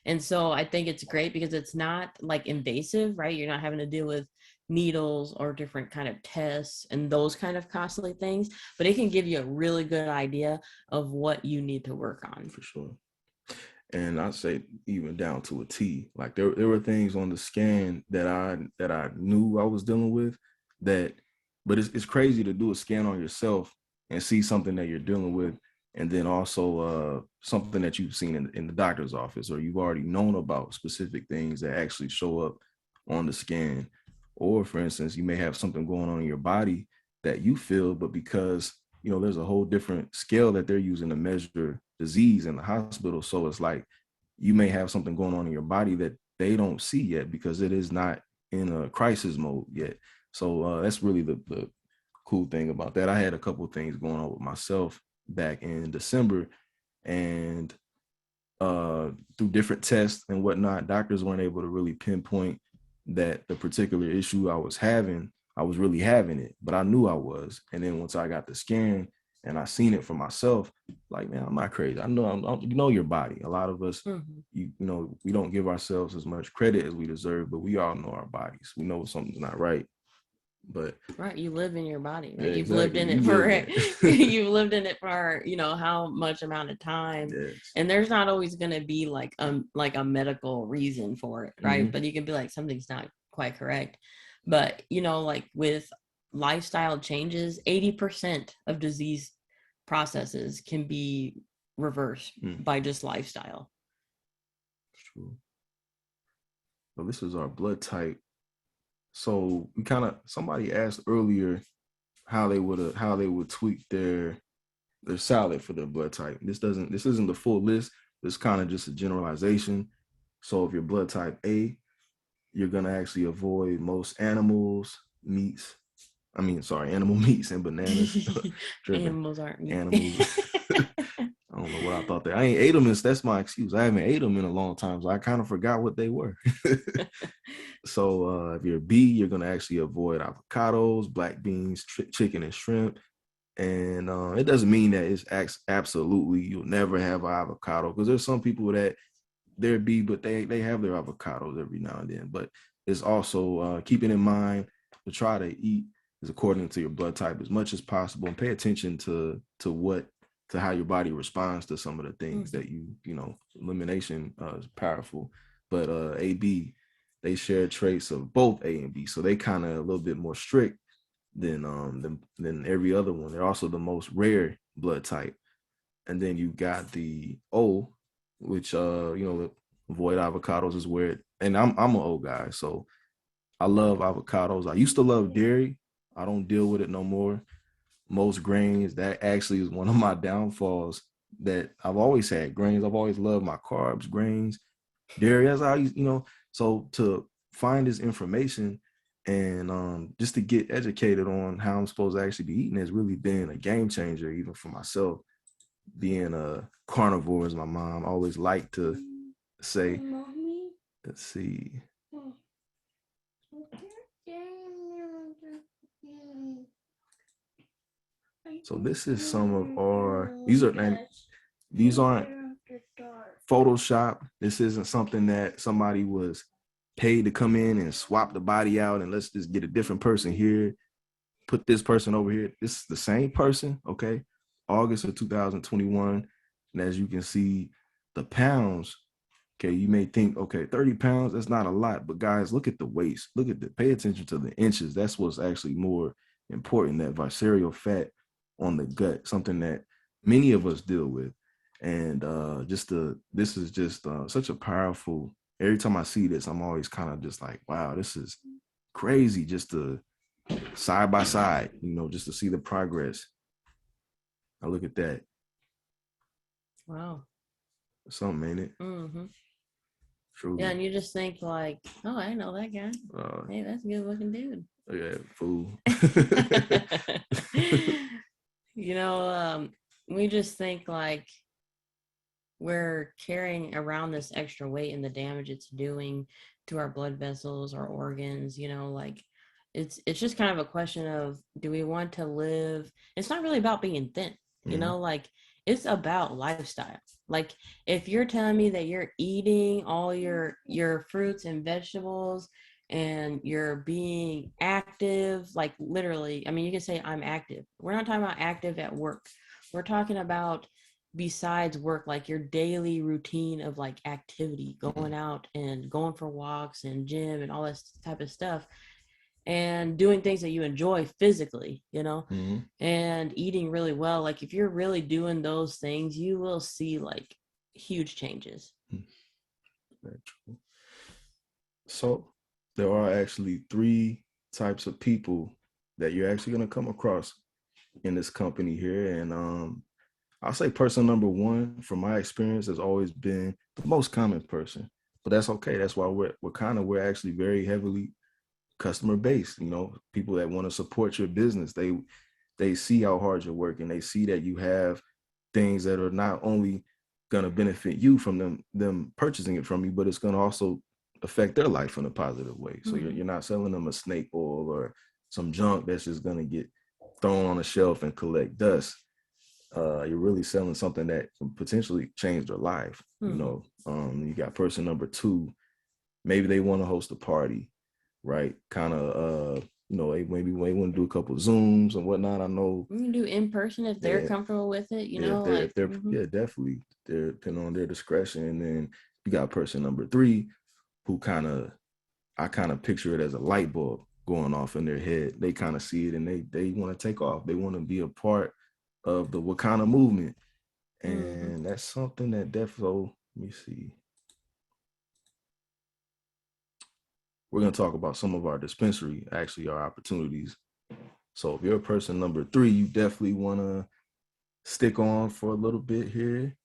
And so I think it's great because it's not like invasive, right? You're not having to deal with needles or different kind of tests and those kind of costly things, but it can give you a really good idea of what you need to work on. For sure. And I'd say even down to a T, like there were things on the scan that I knew I was dealing with that, but it's crazy to do a scan on yourself and see something that you're dealing with. And then also something that you've seen in the doctor's office, or you've already known about specific things that actually show up on the scan. Or for instance, you may have something going on in your body that you feel, but because, you know, there's a whole different scale that they're using to measure disease in the hospital. So it's like you may have something going on in your body that they don't see yet because it is not in a crisis mode yet. So that's really the cool thing about that. I had a couple of things going on with myself back in December, and through different tests and whatnot, doctors weren't able to really pinpoint that the particular issue I was really having it, but I knew I was. And then once I got the scan and I seen it for myself, like, man, I'm not crazy. I know, you know, your body. A lot of us, you know, we don't give ourselves as much credit as we deserve, but we all know our bodies. We know something's not right. But right, you live in your body, right? Yeah, you've lived in it you've lived in it for, you know, how much amount of time. Yes. And there's not always going to be like a medical reason for it, right? But you can be like, something's not quite correct. But, you know, like with lifestyle changes, 80% of disease processes can be reversed by just lifestyle. True. Well, this is our blood type. So we somebody asked earlier how they would tweak their salad for their blood type. This isn't the full list. It's kind of just a generalization. So if you're blood type A, you're gonna actually avoid most animal meats and bananas. Animals aren't meat. Animals. I don't know what I thought there. I ain't ate them. That's my excuse. I haven't ate them in a long time, so I kind of forgot what they were. So if you're B, you're going to actually avoid avocados, black beans, chicken, and shrimp. And it doesn't mean that it's absolutely you'll never have an avocado, because there's some people that they're B, but they have their avocados every now and then. But it's also keeping in mind to try to eat is according to your blood type as much as possible, and pay attention to how your body responds to some of the things that elimination is powerful. But AB, they share traits of both A and B, so they kind of a little bit more strict than every other one. They're also the most rare blood type. And then you got the O, which avoid avocados is where and I'm an O guy, so I love avocados. I used to love dairy. I don't deal with it no more. Most grains, that actually is one of my downfalls, that I've always had grains. I've always loved my carbs, grains, dairy, as I so to find this information and just to get educated on how I'm supposed to actually be eating has really been a game changer, even for myself. Being a carnivore, as my mom always liked to say. Let's see. So this is some of our, these aren't Photoshop. This isn't something that somebody was paid to come in and swap the body out and let's just get a different person here, put this person over here. This is the same person, okay? August of 2021. And as you can see, the pounds, okay, you may think, okay, 30 pounds, that's not a lot. But guys, look at the waist. Pay attention to the inches. That's what's actually more important, that visceral fat on the gut, something that many of us deal with. And this is just such a powerful, every time I see this, I'm always kind of just like, wow, this is crazy, just to side by side, just to see the progress. I look at that. Wow. Something, ain't it? Mm-hmm. True. Yeah, and you just think like, oh, I know that guy. Hey, that's a good looking dude. Yeah, fool. We just think like we're carrying around this extra weight and the damage it's doing to our blood vessels, our organs, like it's just kind of a question of, do we want to live? It's not really about being thin, like it's about lifestyle. Like if you're telling me that you're eating all your fruits and vegetables and you're being active, like literally, I mean, you can say I'm active. We're not talking about active at work. We're talking about besides work, like your daily routine of like activity, going out and going for walks and gym and all this type of stuff, and doing things that you enjoy physically, and eating really well. Like if you're really doing those things, you will see like huge changes. Very true. So there are actually 3 types of people that you're actually going to come across in this company here. And I'll say person number 1, from my experience, has always been the most common person. But that's okay. That's why we're actually very heavily customer based. People that want to support your business, they see how hard you're working. They see that you have things that are not only going to benefit you from them purchasing it from you, but it's going to also affect their life in a positive way. So you're not selling them a snake oil or some junk that's just going to get thrown on a shelf and collect dust. You're really selling something that can potentially change their life. You got person number 2, maybe they want to host a party, right? Kind of they maybe want to do a couple of Zooms and whatnot. I know we can do in person if they're comfortable with it, if they're definitely, they're depending on their discretion. And then you got person number 3 who I kind of picture it as a light bulb going off in their head. They kind of see it and they want to take off. They want to be a part of the Wakanda movement. And that's something that definitely, let me see. We're going to talk about some of our dispensary, actually our opportunities. So if you're a person number 3, you definitely want to stick on for a little bit here.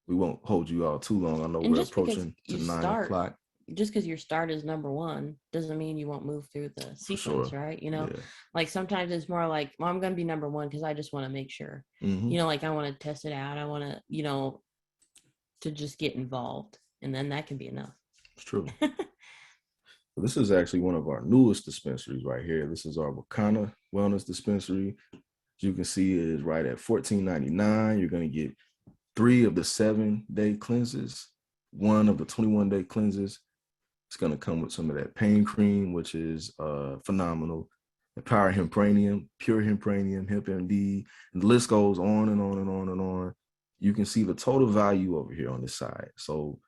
We won't hold you all too long. I know we're approaching to 9 o'clock. Just because your start is number 1 doesn't mean you won't move through the sequence, right? Like sometimes it's more like, well, I'm going to be number 1 because I just want to make sure, like I want to test it out. I want to, to just get involved. And then that can be enough. It's true. This is actually one of our newest dispensaries right here. This is our Wakanda Wellness Dispensary. As you can see, it is right at $14.99. You're going to get 3 of the 7-day cleanses, 1 of the 21-day cleanses. It's going to come with some of that pain cream, which is phenomenal. Power Hemp Premium, Pure Hemp Premium, Hemp MD, and the list goes on and on and on and on. You can see the total value over here on this side. So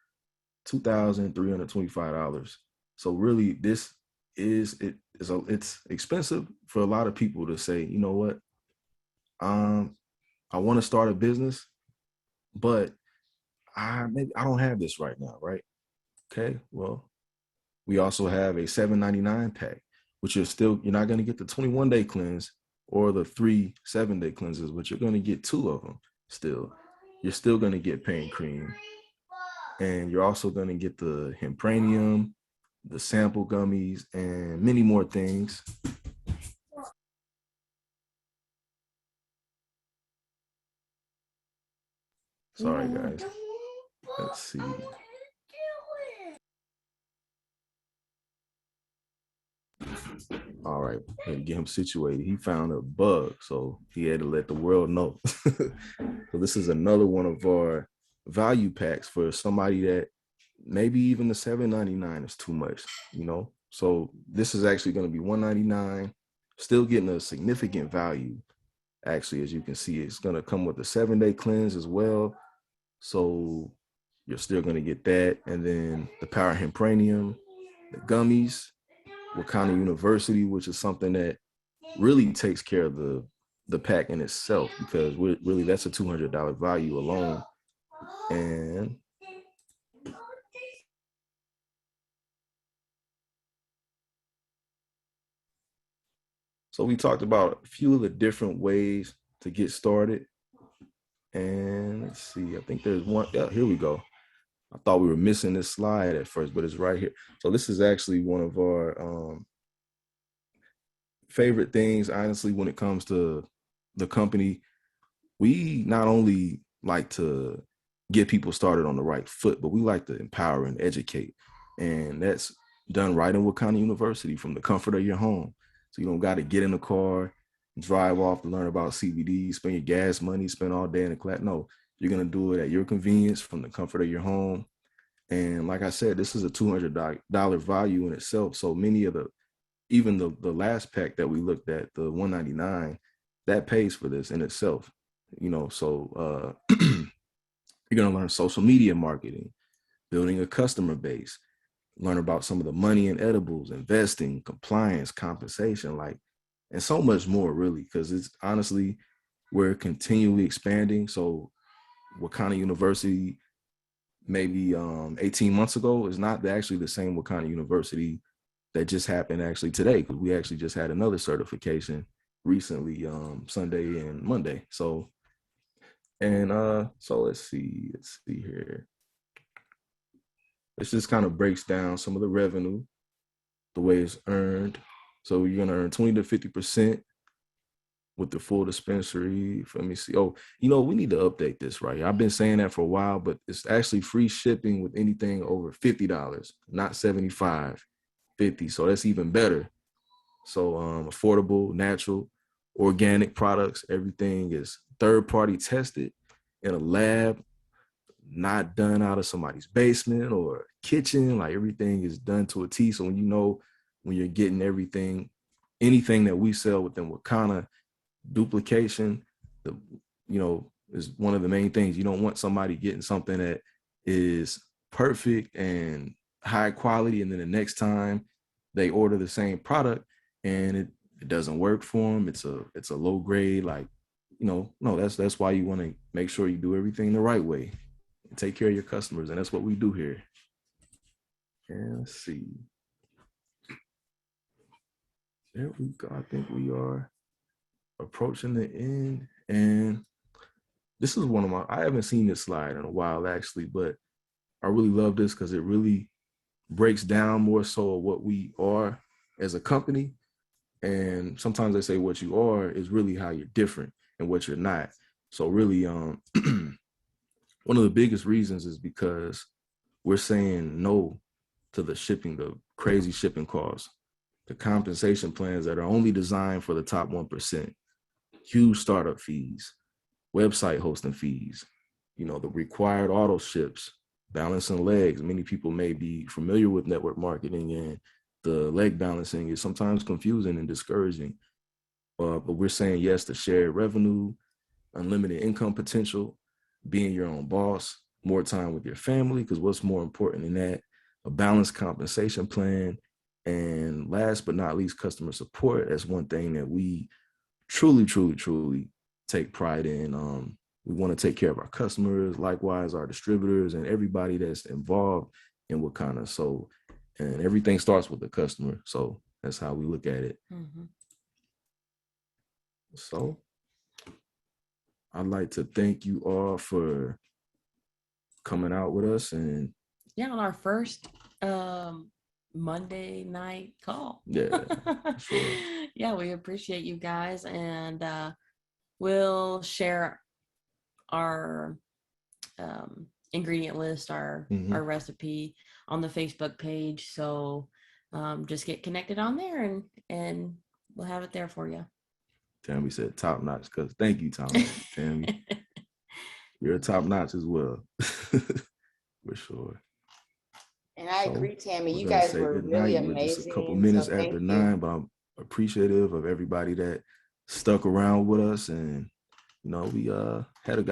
$2,325. So really, this is it's expensive for a lot of people to say, you know what, I want to start a business, but I don't have this right now, right? Okay, well, we also have a $7.99 pack, which you're not going to get the 21-day cleanse or the 3 7-day cleanses, but you're going to get 2 of them still. You're still going to get pain cream, and you're also going to get the Hempranium, the sample gummies, and many more things. Sorry, guys. Let's see. All right, get him situated. He found a bug, so he had to let the world know. So this is another one of our value packs for somebody that maybe even the $7.99 is too much, you know? So this is actually going to be $1.99, still getting a significant value. Actually, as you can see, it's going to come with a 7-day cleanse as well. So you're still going to get that. And then the Power Hempranium, the gummies, Wakanda University, which is something that really takes care of the pack in itself, because really that's a $200 value alone. And so we talked about a few of the different ways to get started. And let's see, I think there's one. Yeah, here we go. I thought we were missing this slide at first, but it's right here. So this is actually one of our favorite things, honestly, when it comes to the company. We not only like to get people started on the right foot, but we like to empower and educate. And that's done right in Wakanda University from the comfort of your home. So you don't got to get in the car, drive off to learn about CBD, spend your gas money, spend all day in the class. No, you're going to do it at your convenience from the comfort of your home. And like I said, this is a $200 value in itself. So many of even the last pack that we looked at, the $199, that pays for this in itself. You know, so you're going to learn social media marketing, building a customer base, learn about some of the money in edibles, investing, compliance, compensation, and so much more, really, because it's honestly, we're continually expanding. So Wakanda University, maybe 18 months ago, is not actually the same Wakanda University that just happened actually today, because we actually just had another certification recently, Sunday and Monday. So let's see here. This just kind of breaks down some of the revenue, the way it's earned. So you're gonna earn 20 to 50% with the full dispensary. Let me see. Oh, we need to update this, right? I've been saying that for a while, but it's actually free shipping with anything over $50, not $75, $50. So that's even better. So affordable, natural, organic products. Everything is third-party tested in a lab, not done out of somebody's basement or kitchen. Like, everything is done to a T. So when you're getting anything that we sell within Wakanda, duplication, is one of the main things. You don't want somebody getting something that is perfect and high quality, and then the next time they order the same product and it doesn't work for them. It's a low grade. No, that's why you want to make sure you do everything the right way and take care of your customers, and that's what we do here. And let's see. There we go. I think we are approaching the end. And this is I haven't seen this slide in a while, actually, but I really love this because it really breaks down more so of what we are as a company. And sometimes they say what you are is really how you're different and what you're not. So really, one of the biggest reasons is because we're saying no to the crazy shipping costs, the compensation plans that are only designed for the top 1%, huge startup fees, website hosting fees, the required auto ships, balancing legs. Many people may be familiar with network marketing, and the leg balancing is sometimes confusing and discouraging. But we're saying yes to shared revenue, unlimited income potential, being your own boss, more time with your family, because what's more important than that? A balanced compensation plan. And last but not least, customer support. That's one thing that we truly, truly, truly take pride in. We want to take care of our customers, likewise our distributors and everybody that's involved in Wakanda. So, and everything starts with the customer. So that's how we look at it. Mm-hmm. So I'd like to thank you all for coming out with us and on our first Monday night call. Yeah, sure. Yeah, we appreciate you guys, and we'll share our ingredient list, our recipe on the Facebook page. So just get connected on there, and we'll have it there for you. Tammy said top notch, because thank you, Tammy. You're top notch as well. For sure. And I agree, Tammy. You guys were really amazing. We're just a couple minutes after 9, but I'm appreciative of everybody that stuck around with us, and we I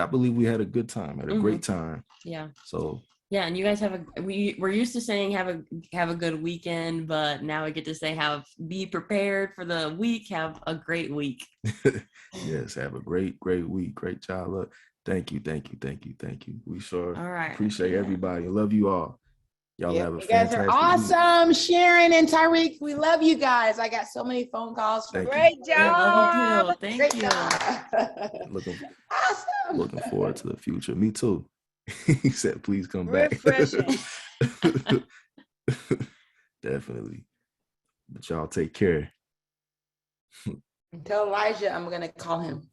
believe we had a good time, had a great time. Yeah. So yeah, and you guys we're used to saying have a good weekend, but now we get to say be prepared for the week, have a great week. Yes, have a great week, great job. Look, thank you. We sure appreciate everybody. Love you all. Y'all have a fantastic week. You guys are awesome. Week. Sharon and Tarique, we love you guys. I got so many phone calls. Great job. Thank you. Looking forward to the future. Me too. He said, please come back. Refreshing. Definitely. But y'all take care. Tell Elijah I'm going to call him.